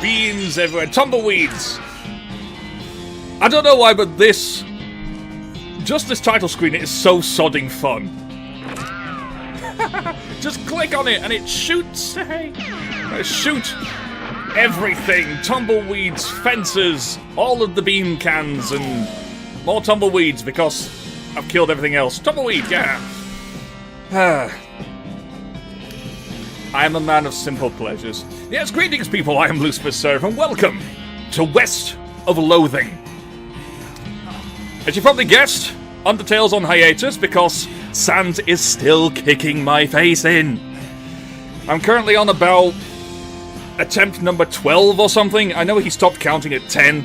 beans everywhere, tumbleweeds. I don't know why, but this title screen is so sodding fun. Just click on it and it shoots. Hey, shoot everything: tumbleweeds, fences, all of the bean cans, and more tumbleweeds because I've killed everything else. Tumbleweed, yeah. I am a man of simple pleasures. Yes, greetings, people. I am Lucifer Seraph, and welcome to West of Loathing. As you probably guessed, Undertale's on hiatus because Sans is still kicking my face in. I'm currently on about attempt number 12 or something. I know he stopped counting at 10.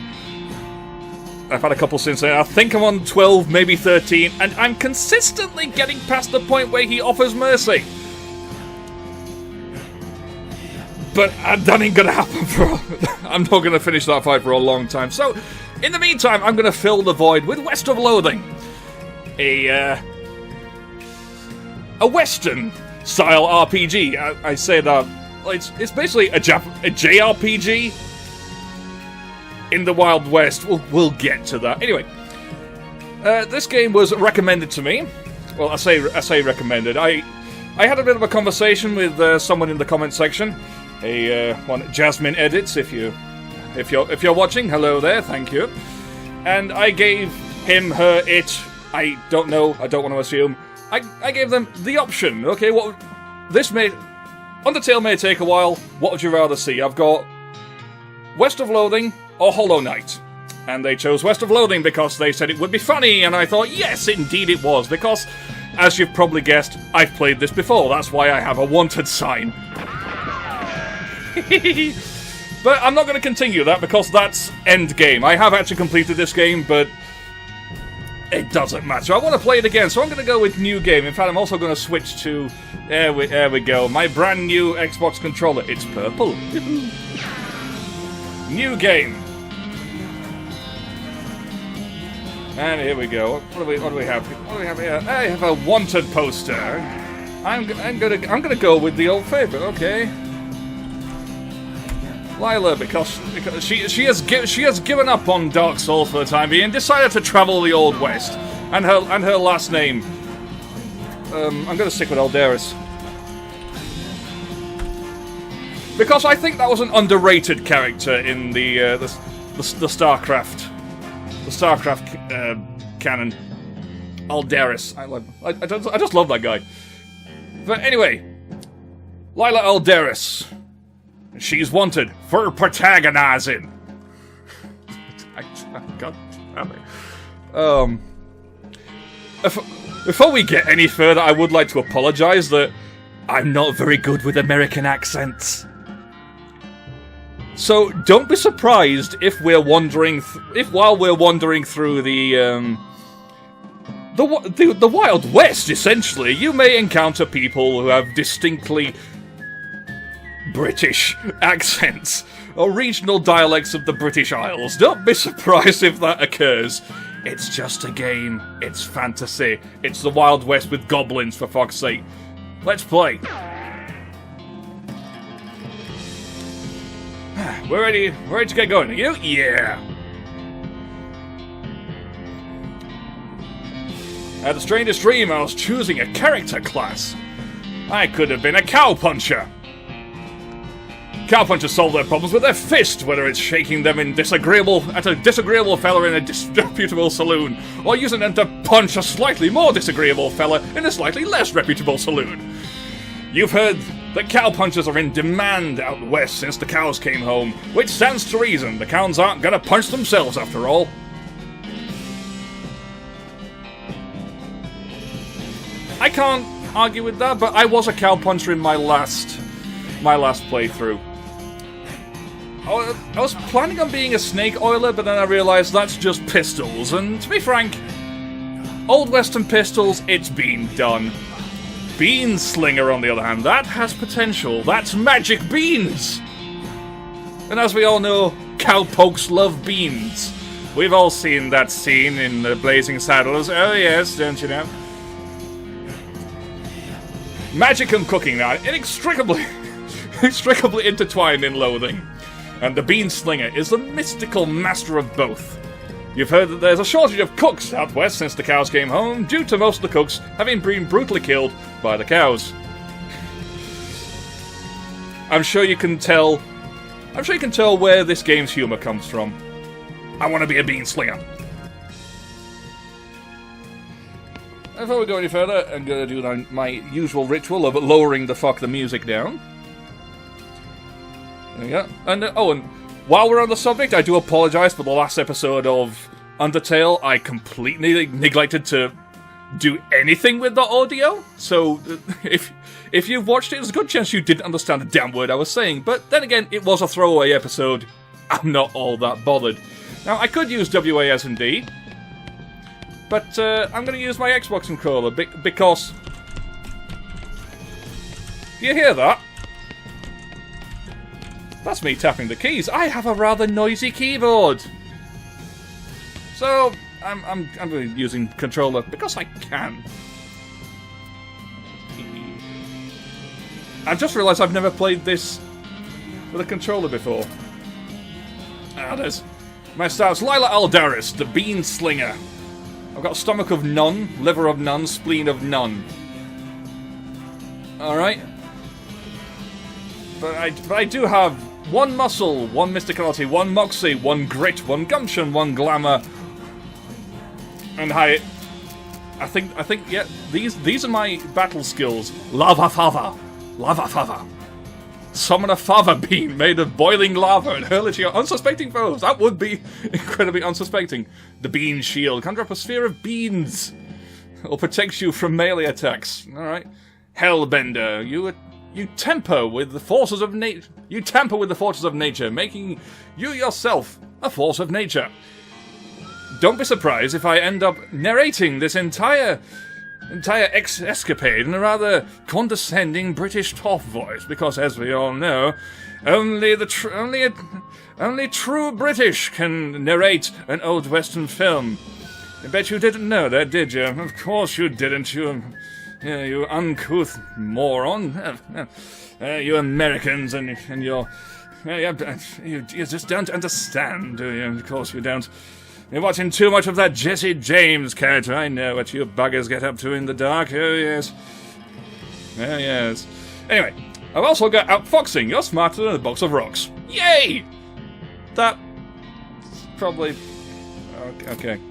I've had a couple since then. I think I'm on 12, maybe 13, and I'm consistently getting past the point where he offers mercy. But that ain't gonna happen I'm not gonna finish that fight for a long time. So, in the meantime, I'm gonna fill the void with West of Loathing. A Western-style RPG. I say that... It's basically a JRPG in the Wild West. We'll get to that. Anyway, this game was recommended to me. Well, I say recommended. I had a bit of a conversation with someone in the comment section. One Jasmine Edits, if you're watching, hello there, thank you. And I gave him, her, it. I don't know. I don't want to assume. I gave them the option. Okay, Undertale may take a while. What would you rather see? I've got West of Loathing or Hollow Knight. And they chose West of Loathing because they said it would be funny, and I thought, yes, indeed it was, because, as you've probably guessed, I've played this before. That's why I have a wanted sign. But I'm not going to continue that because that's end game. I have actually completed this game, but it doesn't matter. I want to play it again, so I'm going to go with new game. In fact, I'm also going to switch to... There we go. My brand new Xbox controller. It's purple. New game. And here we go. What do we have? What do we have here? I have a wanted poster. I'm gonna go with the old favorite. Okay. Lyla, because she has given up on Dark Souls for the time being and decided to travel the Old West. And her last name. I'm gonna stick with Alderis. Because I think that was an underrated character in the StarCraft. The StarCraft canon. Alderis. I just love that guy. But anyway. Lyla Alderis. She's wanted for protagonizing. God damn it. Before we get any further, I would like to apologize that I'm not very good with American accents. So don't be surprised if while we're wandering through the Wild West, essentially, you may encounter people who have distinctly British accents, or regional dialects of the British Isles. Don't be surprised if that occurs. It's just a game. It's fantasy. It's the Wild West with goblins, for fuck's sake. Let's play. We're ready to get going. Are you? Yeah. I had the strangest dream. I was choosing a character class. I could have been a cowpuncher. Cowpunchers solve their problems with their fist, whether it's shaking them at a disagreeable fella in a disreputable saloon, or using them to punch a slightly more disagreeable fella in a slightly less reputable saloon. You've heard that cowpunchers are in demand out west since the cows came home, which stands to reason. The cows aren't gonna punch themselves after all. I can't argue with that, but I was a cowpuncher in my last playthrough. I was planning on being a snake oiler, but then I realised that's just pistols, and to be frank, Old Western pistols, it's been done. Bean Slinger, on the other hand, that has potential. That's magic beans! And as we all know, cowpokes love beans. We've all seen that scene in the Blazing Saddles. Oh yes, don't you know? Magic and cooking now, inextricably intertwined in Loathing. and the Bean Slinger is the mystical master of both. You've heard that there's a shortage of cooks out west since the cows came home, due to most of the cooks having been brutally killed by the cows. I'm sure you can tell where this game's humour comes from. I want to be a Bean Slinger. Before we go any further, I'm going to do my usual ritual of lowering the music down. There we go. And while we're on the subject, I do apologise for the last episode of Undertale. I completely neglected to do anything with the audio. So if you've watched it, there's a good chance you didn't understand a damn word I was saying. But then again, it was a throwaway episode. I'm not all that bothered. Now, I could use WASD, but I'm going to use my Xbox controller because... Do you hear that? That's me tapping the keys. I have a rather noisy keyboard. So, I'm using controller because I can. I've just realised I've never played this with a controller before. There's my stats. Lyla Aldaris, the Bean Slinger. I've got a stomach of none, liver of none, spleen of none. Alright. But I do have one muscle, one mysticality, one moxie, one grit, one gumption, one glamour. And I think yeah, these are my battle skills. Lava Fava. Lava Fava. Summon a fava bean made of boiling lava and hurl it to your unsuspecting foes. That would be incredibly unsuspecting. The Bean Shield. Conjure up a sphere of beans. It'll protect you from melee attacks. Alright. Hellbender. You tamper with the forces of nature. You tamper with the forces of nature, making you yourself a force of nature. Don't be surprised if I end up narrating this entire escapade in a rather condescending British top voice, because as we all know, only true British can narrate an old Western film. I bet you didn't know that, did you? Of course you didn't, you uncouth moron. You Americans and you just don't understand, do you? Of course you don't. You're watching too much of that Jesse James character. I know what you buggers get up to in the dark. Oh, yes. Oh, yes. Anyway, I've also got outfoxing. You're smarter than a box of rocks. Yay! That's probably... Okay.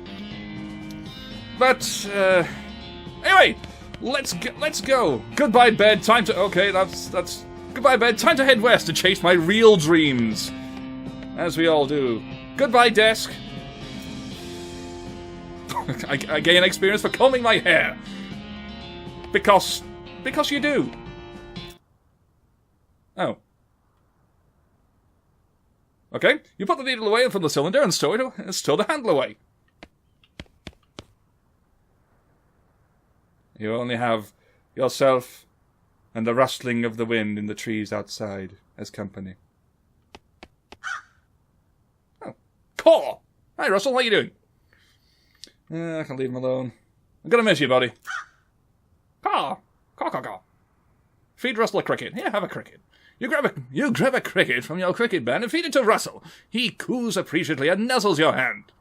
But, anyway, let's go. Goodbye, bed. Time to... Okay, that's... Goodbye, bed. Time to head west to chase my real dreams. As we all do. Goodbye, desk. I gain experience for combing my hair. Because you do. Oh. Okay, you put the needle away from the cylinder and stow the handle away. You only have yourself and the rustling of the wind in the trees outside as company. Oh. Caw! Hi, Russell, how you doing? I can leave him alone. I'm gonna miss you, buddy. Caw! Caw, caw, caw. Feed Russell a cricket. Here, have a cricket. You grab a cricket from your cricket band and feed it to Russell. He coos appreciatively and nuzzles your hand.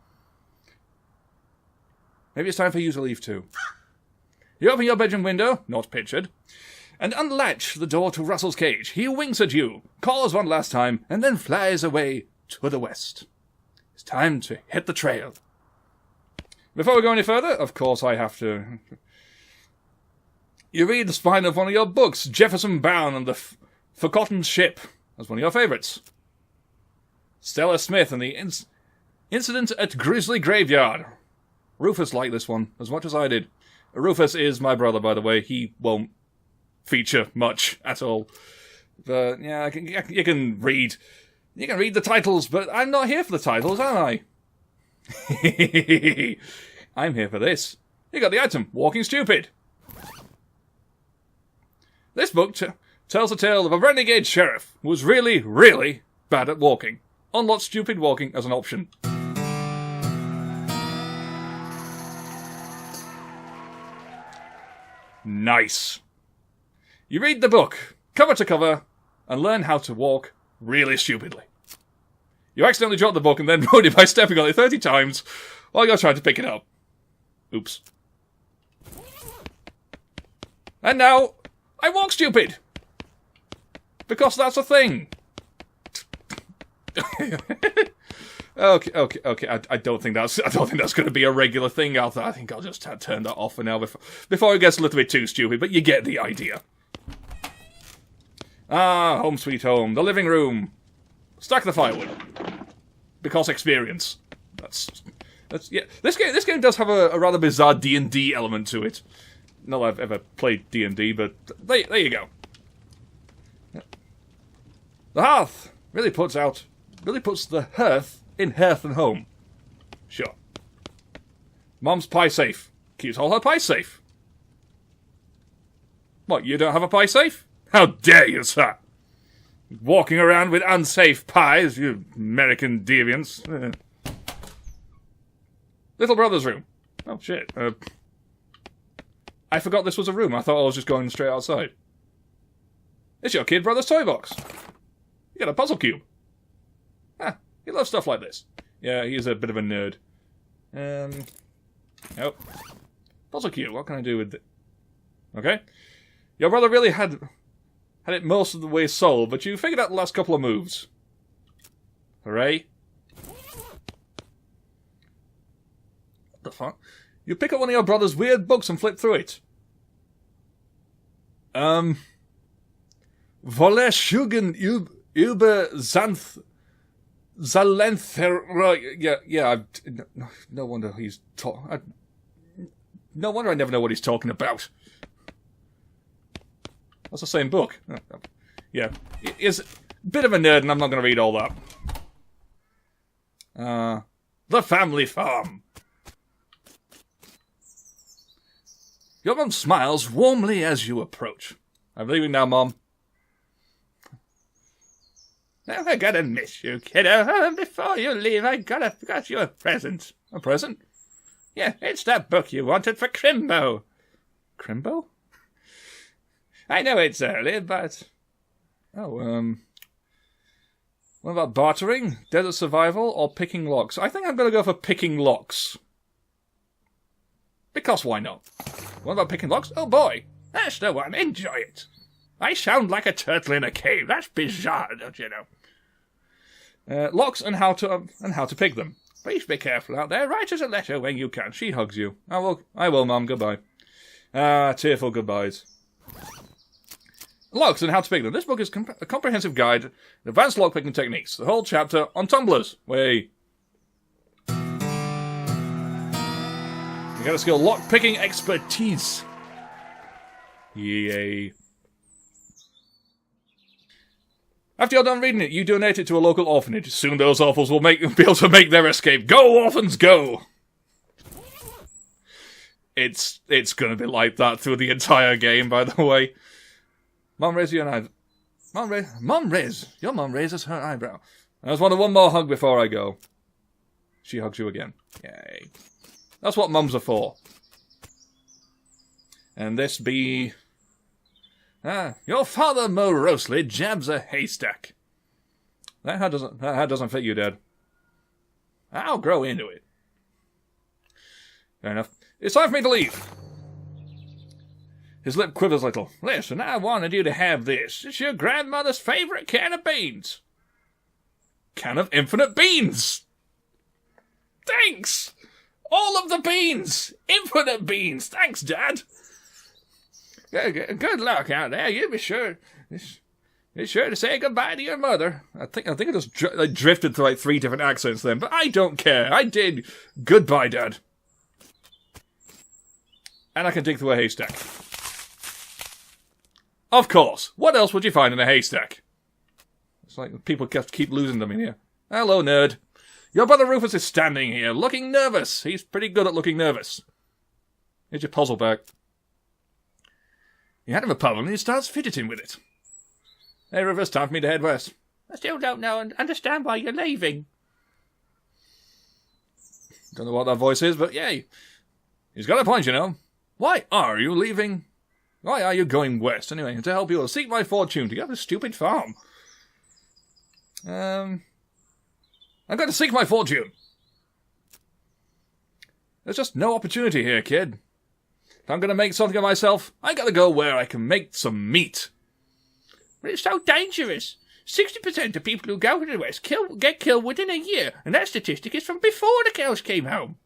Maybe it's time for you to leave too. You open your bedroom window, not pictured, and unlatch the door to Russell's cage. He winks at you, calls one last time, and then flies away to the west. It's time to hit the trail. Before we go any further, of course I have to... You read the spine of one of your books, Jefferson Bound and the Forgotten Ship. That's one of your favourites. Stella Smith and the Incident at Grizzly Graveyard. Rufus liked this one as much as I did. Rufus is my brother, by the way. He won't feature much at all. But, yeah, you can read the titles, but I'm not here for the titles, am I? I'm here for this. You got the item, Walking Stupid. This book tells the tale of a renegade sheriff who was really, really bad at walking. Unlock stupid walking as an option. Nice. You read the book, cover to cover, and learn how to walk really stupidly. You accidentally dropped the book and then ruined it by stepping on it 30 times while you're trying to pick it up. Oops. And now, I walk stupid! Because that's a thing! Okay. I don't think that's going to be a regular thing. I think I'll just turn that off for now before it gets a little bit too stupid. But you get the idea. Ah, home sweet home, the living room. Stack the firewood because experience. That's yeah. This game does have a rather bizarre D&D element to it. Not that I've ever played D&D, but there you go. The hearth really puts the hearth in hearth and home. Sure. Mom's pie safe. Keeps all her pies safe. What, you don't have a pie safe? How dare you, sir? Walking around with unsafe pies, you American deviants. Little brother's room. Oh, shit. I forgot this was a room. I thought I was just going straight outside. It's your kid brother's toy box. You got a puzzle cube. Ah, he loves stuff like this. Yeah, he's a bit of a nerd. Nope. Puzzle cube, what can I do with it? Okay. Your brother really had it most of the way solved, but you figured out the last couple of moves. Hooray. What the fuck? You pick up one of your brother's weird books and flip through it. Voleshugen über Zalenther. Yeah. No wonder he's no wonder I never know what he's talking about. That's the same book. Yeah, he's a bit of a nerd, and I'm not going to read all that. The Family Farm. Your mum smiles warmly as you approach. I'm leaving now, Mom. Now I gotta miss you, kiddo. Before you leave, I got you a present. A present? Yeah, it's that book you wanted for Crimbo. Crimbo? I know it's early, but... Oh, what about bartering, desert survival, or picking locks? I think I'm gonna go for picking locks. Because why not? What about picking locks? Oh boy, that's the one. Enjoy it. I sound like a turtle in a cave. That's bizarre, don't you know? Locks and how to pick them. Please be careful out there. Write us a letter when you can. She hugs you. I will, Mum. Goodbye. Tearful goodbyes. Locks and how to pick them. This book is a comprehensive guide to advanced lockpicking techniques. The whole chapter on tumblers. Way. You got a skill lockpicking expertise. Yay. After you're done reading it, you donate it to a local orphanage. Soon those orphans will be able to make their escape. Go, orphans, go! It's gonna be like that through the entire game, by the way. Mom raises your eyebrow. Your mom raises her eyebrow. I just wanted one more hug before I go. She hugs you again. Yay. That's what mums are for. And this be... your father morosely jabs a haystack. That hat doesn't fit you, Dad. I'll grow into it. Fair enough. It's time for me to leave. His lip quivers a little. Listen, I wanted you to have this. It's your grandmother's favourite can of beans. Can of infinite beans! Thanks! All of the beans! Infinite beans! Thanks, Dad! Good luck out there. You be sure to say goodbye to your mother. I think I just drifted through like 3 different accents then, but I don't care. I did. Goodbye, Dad. And I can dig through a haystack. Of course. What else would you find in a haystack? It's like people keep losing them in here. Hello, nerd. Your brother Rufus is standing here, looking nervous. He's pretty good at looking nervous. Here's your puzzle back. You hand him a puzzle and he starts fidgeting with it. Hey, Rufus, time for me to head west. I still don't know and understand why you're leaving. Don't know what that voice is, but yay. He's got a point, you know. Why are you leaving? Why are you going west? Anyway, to help you, I'll seek my fortune to get a stupid farm. I'm going to seek my fortune. There's just no opportunity here, kid. If I'm going to make something of myself, I got to go where I can make some meat. But it's so dangerous. 60% of people who go to the West get killed within a year, and that statistic is from before the cows came home.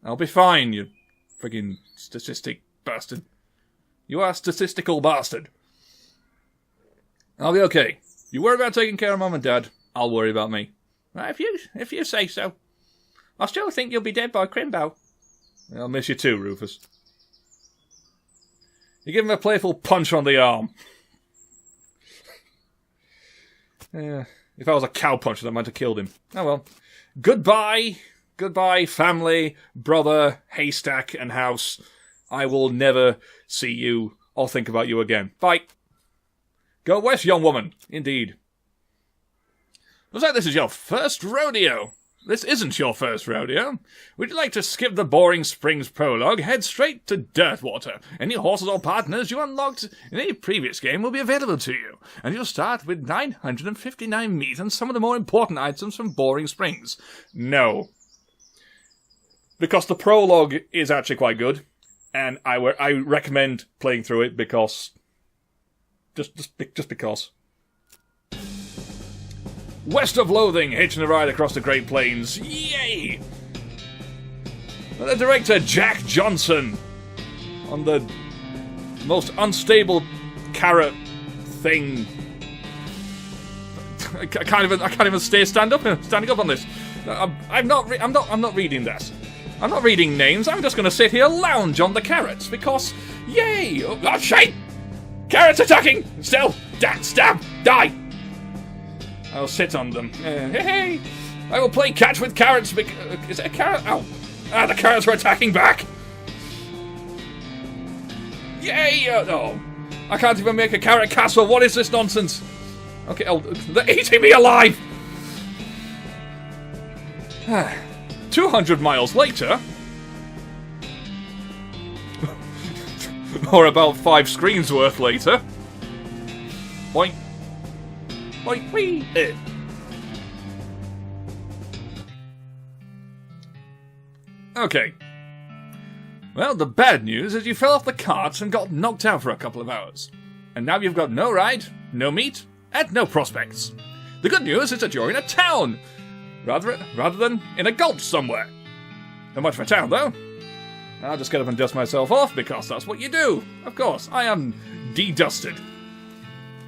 I'll be fine, you friggin' statistic bastard. You are a statistical bastard. I'll be okay. You worry about taking care of Mum and Dad, I'll worry about me. Well, if you say so. I still think you'll be dead by Crimbo. I'll miss you too, Rufus. You give him a playful punch on the arm. Yeah, if I was a cow puncher, that might have killed him. Oh well. Goodbye. Goodbye, family, brother, haystack, and house. I will never see you or think about you again. Bye. Go west, young woman. Indeed. Looks like this is your first rodeo. This isn't your first rodeo. Would you like to skip the boring Springs prologue, head straight to Dirtwater? Any horses or partners you unlocked in any previous game will be available to you, and you'll start with 959 meat and some of the more important items from Boring Springs. No. Because the prologue is actually quite good, and I recommend playing through it because... Just because. West of Loathing, hitching a ride across the Great Plains. Yay! The director, Jack Johnson, on the most unstable carrot thing. I can't even standing up on this. I'm not reading this. I'm not reading names. I'm just going to sit here lounge on the carrots because, yay! Oh shit! Carrots attacking! Still, stab, die! I'll sit on them. Hey! I will play catch with carrots. Is it a carrot? Oh. The carrots are attacking back. Yay! Oh. I can't even make a carrot castle. What is this nonsense? Okay, they're eating me alive! 200 miles later... or about 5 screens worth later... Boink. Boink, wee! Okay. Well, the bad news is you fell off the cart and got knocked out for a couple of hours. And now you've got no ride, no meat, and no prospects. The good news is that you're in a town, rather than in a gulch somewhere. Not much of a town, though. I'll just get up and dust myself off, because that's what you do. Of course, I am de-dusted.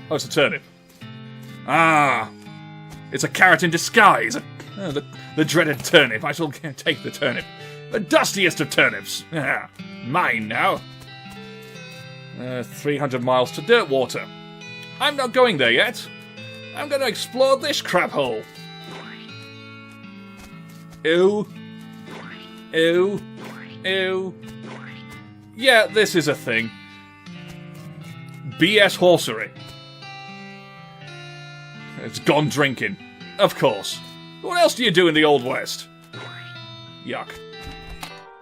Oh, it's a turnip. Ah, it's a carrot in disguise. The dreaded turnip. I shall take the turnip. The dustiest of turnips. Mine now. 300 miles to Dirtwater. I'm not going there yet. I'm going to explore this crap hole. Ew. Ew. Ew. Yeah, this is a thing. BS horsery. It's gone drinking. Of course. What else do you do in the Old West? Yuck.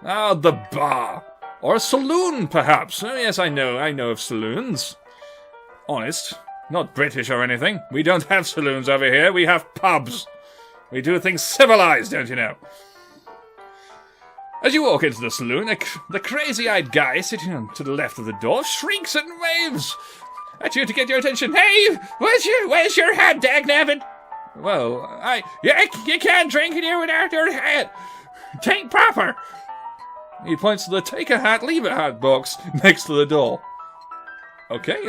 Ah, the bar. Or a saloon, perhaps. Oh, yes, I know of saloons. Honest. Not British or anything. We don't have saloons over here. We have pubs. We do things civilized, don't you know? As you walk into the saloon, the crazy-eyed guy sitting to the left of the door shrieks and waves at you to get your attention. Hey, where's your hat, dagnabbit? Well, you can't drink in here without your hat. Tain't proper. He points to the take a hat, leave a hat box next to the door. Okay.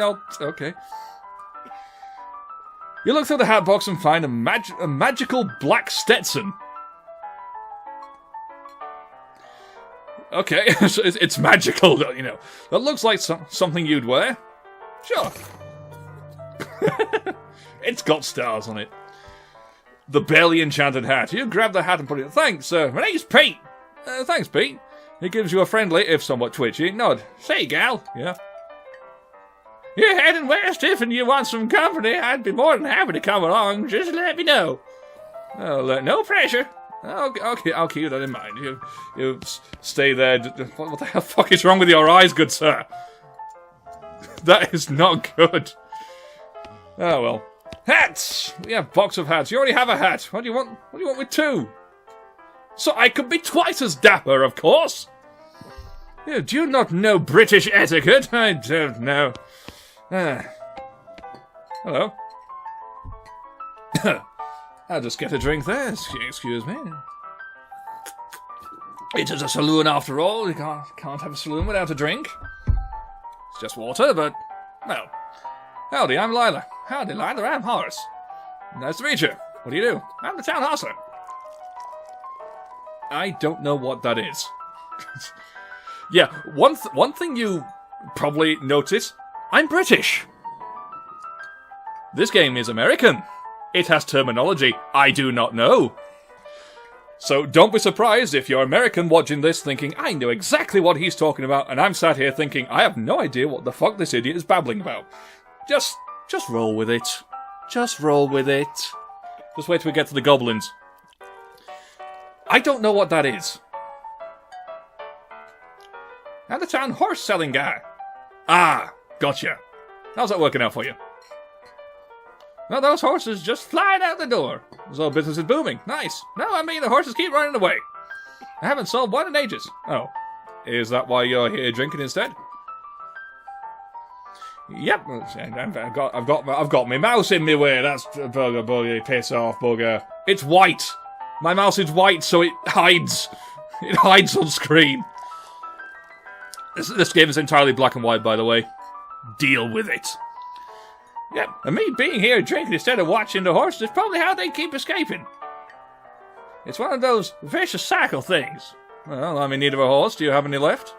You look through the hat box and find a magical black Stetson. Okay, it's magical, you know. That looks like something you'd wear. Sure. It's got stars on it. The barely enchanted hat. You grab the hat and put it. Thanks, sir. My name's Pete. Thanks, Pete. He gives you a friendly, if somewhat twitchy, nod. Say, gal. Yeah. You're heading west if and you want some company. I'd be more than happy to come along. Just let me know. No pressure. Okay, I'll keep that in mind. You stay there. What the hell fuck is wrong with your eyes, good sir? That is not good. Oh well. Hats! We have box of hats. You already have a hat. What do you want? What do you want with two? So I could be twice as dapper, of course. Do you not know British etiquette? I don't know. Hello. I'll just get a drink there. Excuse me. It is a saloon after all. You can't have a saloon without a drink. It's just water, but, well. Howdy, I'm Lyla. Howdy, Lyla, I'm Horace. Nice to meet you. What do you do? I'm the town hostler. I don't know what that is. Yeah, one thing you probably notice, I'm British. This game is American. It has terminology I do not know. So don't be surprised if you're American watching this thinking, I know exactly what he's talking about, and I'm sat here thinking, I have no idea what the fuck this idiot is babbling about. Just roll with it. Just roll with it. Just wait till we get to the goblins. I don't know what that is. I'm the town horse selling guy. Ah, gotcha. How's that working out for you? No, those horses just flying out the door. So business is booming. Nice. No, I mean the horses keep running away. I haven't sold one in ages. Oh, is that why you're here drinking instead? Yep, I've got my mouse in my way. That's bugger, piss off, bugger. It's white. My mouse is white, so it hides. It hides on screen. This game is entirely black and white, by the way. Deal with it. Yep, and me being here drinking instead of watching the horses is probably how they keep escaping. It's one of those vicious cycle things. Well, I'm in need of a horse. Do you have any left?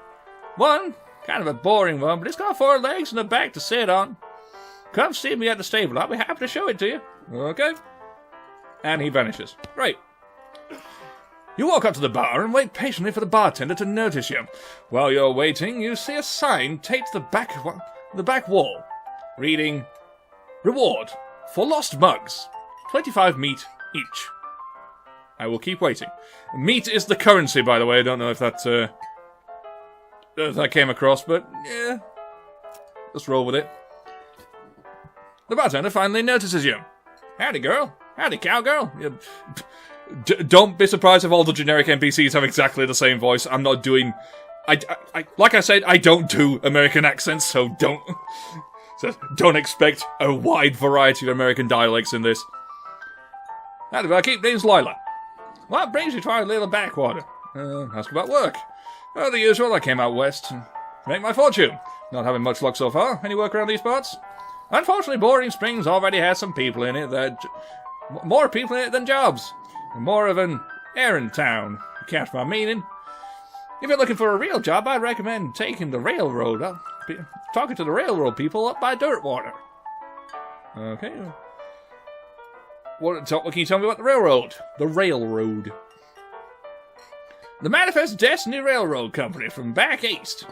One. Kind of a boring one, but it's got 4 legs and a back to sit on. Come see me at the stable. I'll be happy to show it to you. Okay. And he vanishes. Right. You walk up to the bar and wait patiently for the bartender to notice you. While you're waiting, you see a sign taped to the back wall, reading, Reward for lost mugs. 25 meat each. I will keep waiting. Meat is the currency, by the way. I don't know if that came across, but yeah. Let's roll with it. The bartender finally notices you. Howdy, girl. Howdy, cowgirl. Don't be surprised if all the generic NPCs have exactly the same voice. I'm not doing... like I said, I don't do American accents, so don't expect a wide variety of American dialects in this. Howdy, barkeep. Name's Lyla. What brings you to our little backwater? Ask about work. Oh, the usual. I came out west to make my fortune. Not having much luck so far. Any work around these parts? Unfortunately, Boarding Springs already has some people in it more people in it than jobs. More of an errand town. You catch my meaning? If you're looking for a real job, I'd recommend taking the railroad up. Talking to the railroad people up by Dirtwater. Okay. What can you tell me about the railroad? The railroad. The Manifest Destiny Railroad Company from back east.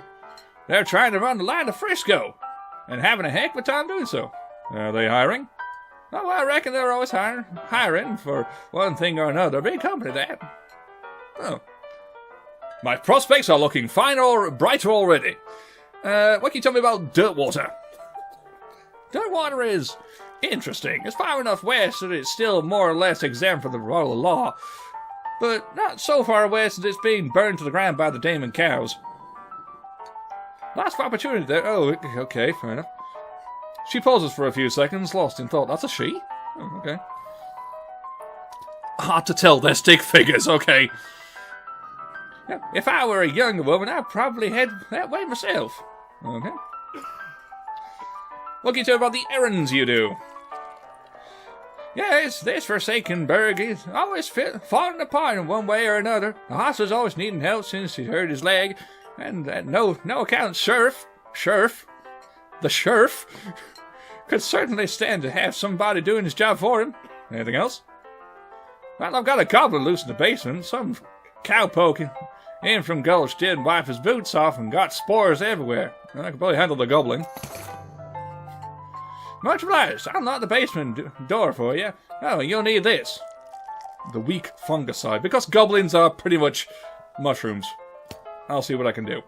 They're trying to run the line to Frisco, and having a heck of a time doing so. Are they hiring? Oh, I reckon they're always hiring for one thing or another. Big company, that. Oh. My prospects are looking finer or brighter already. What can you tell me about Dirtwater? Dirtwater is interesting. It's far enough west that it's still more or less exempt from the royal law, but not so far west that it's being burned to the ground by the Damon cows. Lots of opportunity there. Oh, okay, fair enough. She pauses for a few seconds, lost in thought. That's a she? Oh, okay. Hard to tell, they're stick figures, okay. Yeah, if I were a younger woman, I'd probably head that way myself. Okay. What can you tell about the errands you do? Yes, this forsaken burg is always falling apart in one way or another. The hospital's always needing help since he hurt his leg, and at no account the sheriff could certainly stand to have somebody doing his job for him. Anything else? Well, I've got a goblin loose in the basement. Some cowpoke in from Gulch didn't wipe his boots off and got spores everywhere. I can probably handle the goblin. Much obliged. I'll knock the basement door for you. Oh, you'll need this. The weak fungicide. Because goblins are pretty much mushrooms. I'll see what I can do.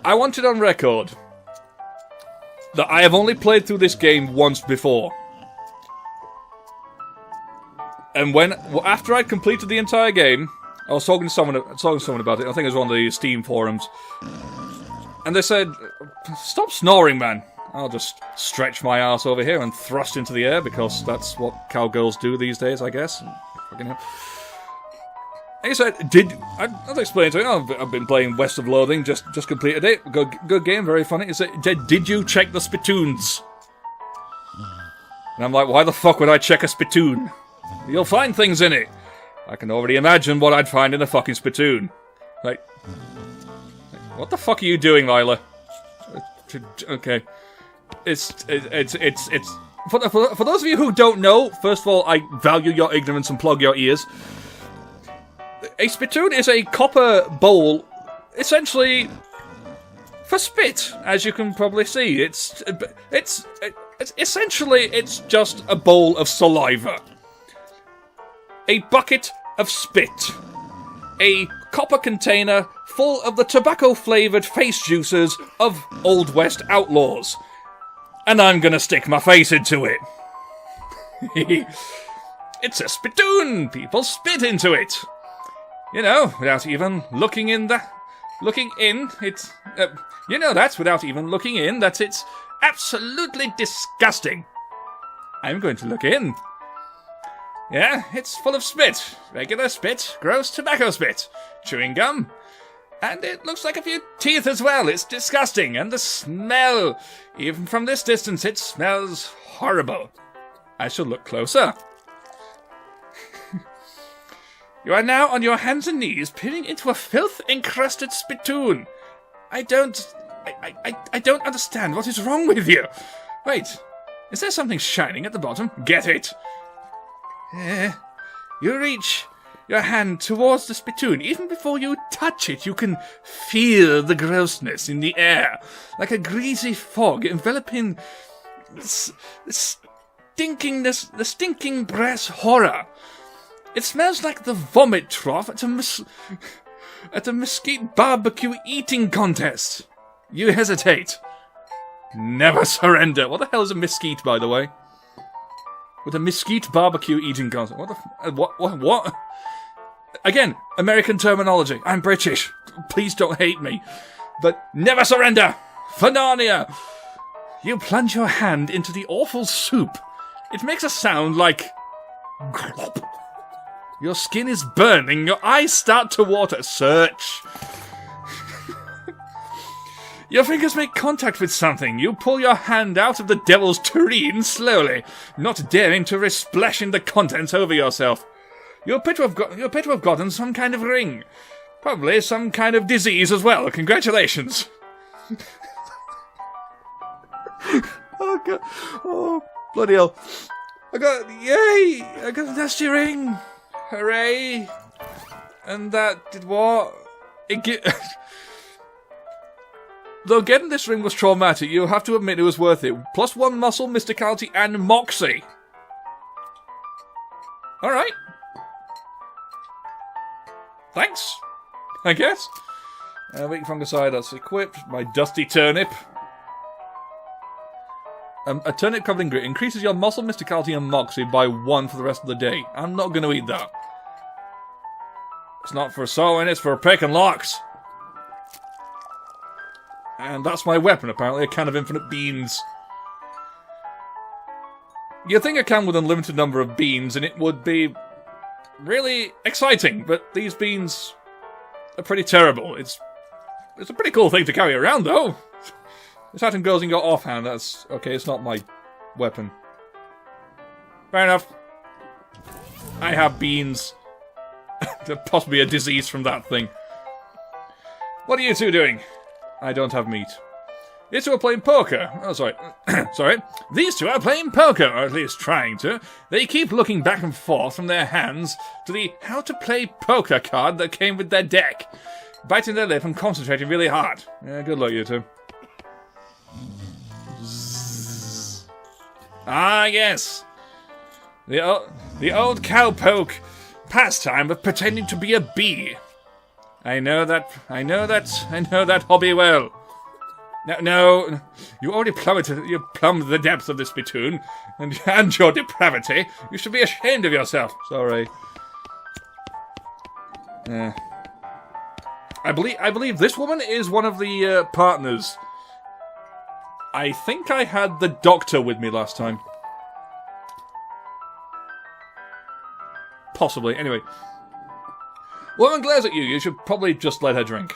I want it on record that I have only played through this game once before. And after I'd completed the entire game, I was talking to someone about it. I think it was on the Steam forums. And they said, "Stop snoring, man." I'll just stretch my ass over here and thrust into the air, because that's what cowgirls do these days, I guess. Fucking hell. And he said, I'll explain to him, I've been playing West of Loathing, just completed it. Good game, very funny. He said, did you check the spittoons? And I'm like, why the fuck would I check a spittoon? You'll find things in it. I can already imagine what I'd find in a fucking spittoon. Like, what the fuck are you doing, Lyla? Okay. It's for those of you who don't know, first of all, I value your ignorance and plug your ears. A spittoon is a copper bowl, essentially for spit, as you can probably see. It's essentially just a bowl of saliva, a bucket of spit, a copper container full of the tobacco-flavored face juices of Old West outlaws. And I'm gonna stick my face into it. It's a spittoon! People spit into it! You know, without even looking in, it's... you know that, without even looking in, that it's absolutely disgusting. I'm going to look in. Yeah, it's full of spit. Regular spit, gross tobacco spit, chewing gum. And it looks like a few teeth as well. It's disgusting. And the smell, even from this distance, it smells horrible. I shall look closer. You are now on your hands and knees peering into a filth-encrusted spittoon. I don't understand. What is wrong with you? Wait, is there something shining at the bottom? Get it. You reach your hand towards the spittoon. Even before you touch it, you can feel the grossness in the air, like a greasy fog enveloping the stinking brass horror. It smells like the vomit trough at a mesquite barbecue eating contest. You hesitate. Never surrender. What the hell is a mesquite, by the way? With a mesquite barbecue eating contest. What? Again, American terminology. I'm British. Please don't hate me. But never surrender. For Narnia. You plunge your hand into the awful soup. It makes a sound like... glop. Your skin is burning. Your eyes start to water. Search. Your fingers make contact with something. You pull your hand out of the devil's tureen slowly, not daring to risk splashing the contents over yourself. You appear to have gotten some kind of ring. Probably some kind of disease as well. Congratulations. Oh, God. Oh, bloody hell. I got a nasty ring. Hooray. And that did what? Though getting this ring was traumatic, you have to admit it was worth it. +1 muscle, mysticality, and moxie. Alright. Thanks, I guess. Weak fungicide, that's equipped. My dusty turnip. A turnip covered in grit increases your muscle, mysticality, and moxie by 1 for the rest of the day. I'm not going to eat that. It's not for sewing, it's for picking locks. And that's my weapon, apparently, a can of infinite beans. You'd think a can with an unlimited number of beans, and it would be really exciting, but these beans are pretty terrible. It's a pretty cool thing to carry around, though. This item goes in your offhand, that's... okay, it's not my weapon. Fair enough. I have beans. There's possibly a disease from that thing. What are you two doing? I don't have meat. These two are playing poker. Oh, sorry. Sorry. These two are playing poker, or at least trying to. They keep looking back and forth from their hands to the how to play poker card that came with their deck, biting their lip and concentrating really hard. Yeah, good luck, you two. Ah, yes. The old cowpoke pastime of pretending to be a bee. I know that hobby well. No, you already plumbed the depths of this spittoon, and your depravity. You should be ashamed of yourself. Sorry. I believe this woman is one of the partners. I think I had the doctor with me last time. Possibly. Anyway. Woman glares at you. You should probably just let her drink.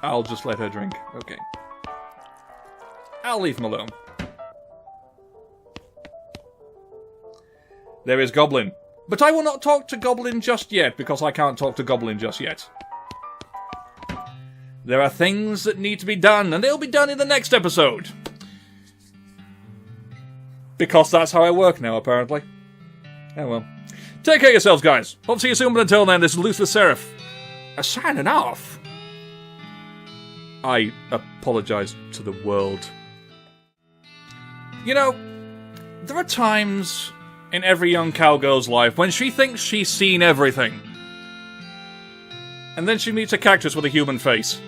I'll just let her drink. Okay. I'll leave him alone. There is Goblin. But I will not talk to Goblin just yet, because I can't talk to Goblin just yet. There are things that need to be done, and they'll be done in the next episode. Because that's how I work now, apparently. Oh well. Take care of yourselves, guys. Hope to see you soon, but until then, this is Luther Seraph. Signing off. I apologise to the world. You know, there are times in every young cowgirl's life when she thinks she's seen everything. And then she meets a cactus with a human face.